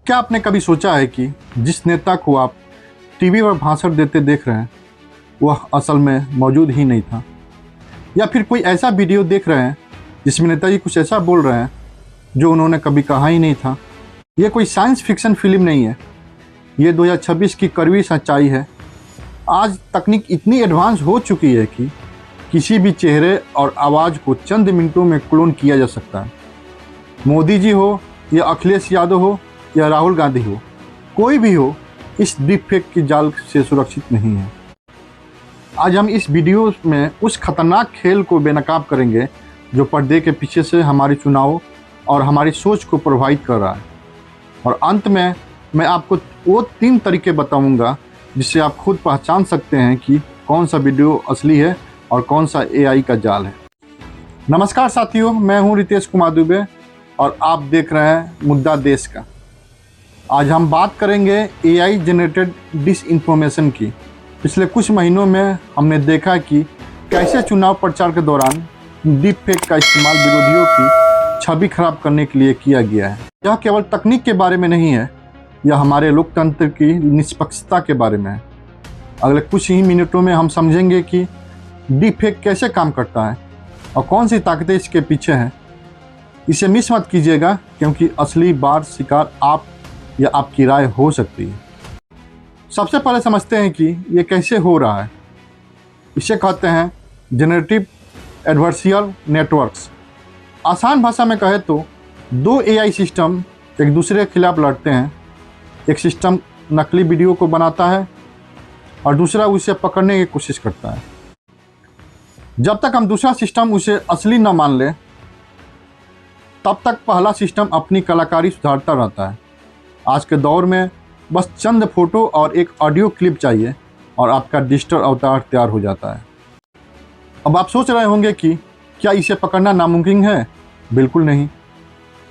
क्या आपने कभी सोचा है कि जिस नेता को आप टीवी पर भाषण देते देख रहे हैं वह असल में मौजूद ही नहीं था, या फिर कोई ऐसा वीडियो देख रहे हैं जिसमें नेताजी कुछ ऐसा बोल रहे हैं जो उन्होंने कभी कहा ही नहीं था। ये कोई साइंस फिक्शन फिल्म नहीं है, ये 2026 की कड़वी सच्चाई है। आज तकनीक इतनी एडवांस हो चुकी है कि किसी भी चेहरे और आवाज़ को चंद मिनटों में क्लोन किया जा सकता है। मोदी जी हो या अखिलेश यादव हो या राहुल गांधी हो, कोई भी हो, इस डीप फेक की जाल से सुरक्षित नहीं है। आज हम इस वीडियो में उस खतरनाक खेल को बेनकाब करेंगे जो पर्दे के पीछे से हमारे चुनाव और हमारी सोच को प्रभावित कर रहा है। और अंत में मैं आपको वो 3 तरीके बताऊंगा जिससे आप खुद पहचान सकते हैं कि कौन सा वीडियो असली है और कौन सा एआई का जाल है। नमस्कार साथियों, मैं हूं रितेश कुमार दुबे और आप देख रहे हैं मुद्दा देश का। आज हम बात करेंगे एआई जनरेटेड डिसइंफॉर्मेशन की। पिछले कुछ महीनों में हमने देखा कि कैसे चुनाव प्रचार के दौरान डीप फेक का इस्तेमाल विरोधियों की छवि खराब करने के लिए किया गया है। यह केवल तकनीक के बारे में नहीं है, यह हमारे लोकतंत्र की निष्पक्षता के बारे में है। अगले कुछ ही मिनटों में हम समझेंगे कि डीप फेक कैसे काम करता है और कौन सी ताकतें इसके पीछे हैं। इसे मिस मत कीजिएगा, क्योंकि असली बार शिकार आप या आपकी राय हो सकती है। सबसे पहले समझते हैं कि ये कैसे हो रहा है। इसे कहते हैं जनरेटिव एडवर्सियल नेटवर्क्स। आसान भाषा में कहे तो 2 एआई सिस्टम एक दूसरे के खिलाफ लड़ते हैं। एक सिस्टम नकली वीडियो को बनाता है और दूसरा उसे पकड़ने की कोशिश करता है। जब तक हम दूसरा सिस्टम उसे असली न मान ले, तब तक पहला सिस्टम अपनी कलाकारी सुधारता रहता है। आज के दौर में बस चंद फोटो और एक ऑडियो क्लिप चाहिए और आपका डिजिटल अवतार तैयार हो जाता है। अब आप सोच रहे होंगे कि क्या इसे पकड़ना नामुमकिन है? बिल्कुल नहीं।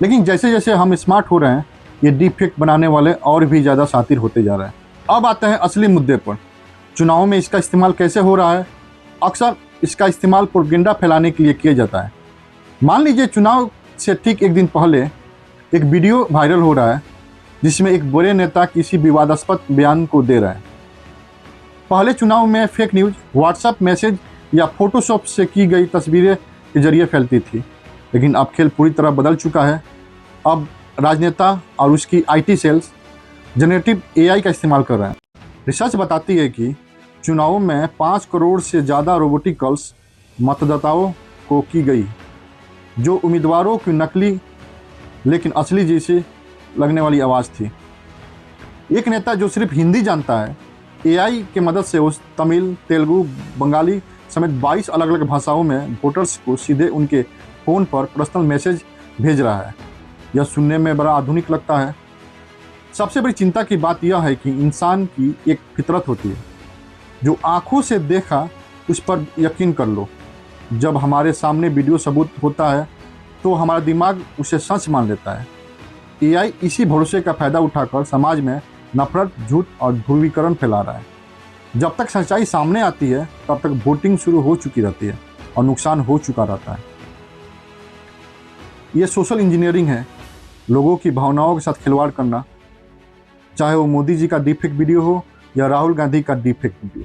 लेकिन जैसे जैसे हम स्मार्ट हो रहे हैं, ये डीप फेक बनाने वाले और भी ज़्यादा शातिर होते जा रहे हैं। अब आते हैं असली मुद्दे पर। चुनाव में इसका इस्तेमाल कैसे हो रहा है? अक्सर इसका इस्तेमाल प्रोपेगेंडा फैलाने के लिए किया जाता है। मान लीजिए चुनाव से ठीक एक दिन पहले एक वीडियो वायरल हो रहा है जिसमें एक बड़े नेता किसी विवादास्पद बयान को दे रहा है। पहले चुनाव में फेक न्यूज़ व्हाट्सएप मैसेज या फोटोशॉप से की गई तस्वीरें के जरिए फैलती थी, लेकिन अब खेल पूरी तरह बदल चुका है। अब राजनेता और उसकी आईटी सेल्स जनरेटिव एआई का इस्तेमाल कर रहे हैं। रिसर्च बताती है कि चुनावों में 5 करोड़ से ज़्यादा रोबोटिक कॉल्स मतदाताओं को की गई, जो उम्मीदवारों की नकली लेकिन असली जैसी लगने वाली आवाज़ थी। एक नेता जो सिर्फ हिंदी जानता है, एआई के मदद से उस तमिल, तेलुगु, बंगाली समेत 22 अलग अलग भाषाओं में वोटर्स को सीधे उनके फ़ोन पर पर्सनल मैसेज भेज रहा है। यह सुनने में बड़ा आधुनिक लगता है। सबसे बड़ी चिंता की बात यह है कि इंसान की एक फितरत होती है, जो आँखों से देखा उस पर यकीन कर लो। जब हमारे सामने वीडियो सबूत होता है तो हमारा दिमाग उसे सच मान लेता है। एआई इसी भरोसे का फ़ायदा उठाकर समाज में नफरत, झूठ और ध्रुवीकरण फैला रहा है। जब तक सच्चाई सामने आती है तब तक वोटिंग शुरू हो चुकी रहती है और नुकसान हो चुका रहता है। ये सोशल इंजीनियरिंग है, लोगों की भावनाओं के साथ खिलवाड़ करना, चाहे वो मोदी जी का डीप फेक वीडियो हो या राहुल गांधी का डीप फेक वीडियो।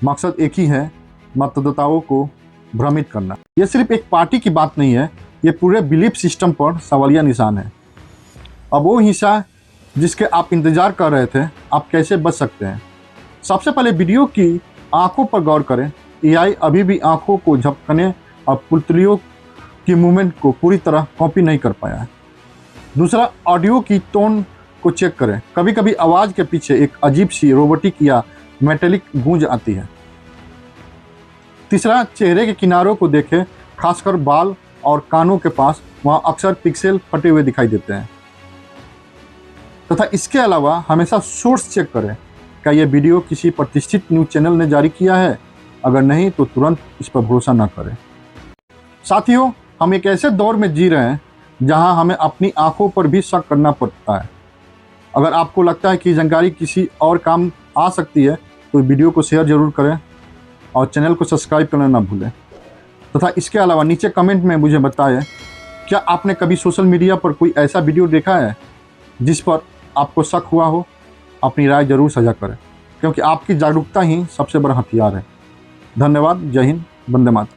मकसद एक ही है, मतदाताओं को भ्रमित करना। ये सिर्फ एक पार्टी की बात नहीं है, ये पूरे बिलीफ सिस्टम पर सवालिया निशान है। अब वो हिस्सा जिसके आप इंतज़ार कर रहे थे, आप कैसे बच सकते हैं? सबसे पहले वीडियो की आंखों पर गौर करें। एआई अभी भी आंखों को झपकने और पुतलियों की मूवमेंट को पूरी तरह कॉपी नहीं कर पाया है। दूसरा, ऑडियो की टोन को चेक करें। कभी कभी आवाज़ के पीछे एक अजीब सी रोबोटिक या मेटेलिक गूंज आती है। तीसरा, चेहरे के किनारों को देखें, खासकर बाल और कानों के पास, वहाँ अक्सर पिक्सेल फटे हुए दिखाई देते हैं। तथा इसके अलावा हमेशा सोर्स चेक करें, क्या यह वीडियो किसी प्रतिष्ठित न्यूज़ चैनल ने जारी किया है? अगर नहीं तो तुरंत इस पर भरोसा न करें। साथियों, हम एक ऐसे दौर में जी रहे हैं जहां हमें अपनी आंखों पर भी शक करना पड़ता है। अगर आपको लगता है कि जानकारी किसी और काम आ सकती है तो वीडियो को शेयर जरूर करें और चैनल को सब्सक्राइब करना ना भूलें। तथा इसके अलावा नीचे कमेंट में मुझे बताएं, क्या आपने कभी सोशल मीडिया पर कोई ऐसा वीडियो देखा है जिस पर आपको शक हुआ हो, अपनी राय जरूर साझा करें, क्योंकि आपकी जागरूकता ही सबसे बड़ा हथियार है। धन्यवाद। जय हिंद। वंदे मातरम।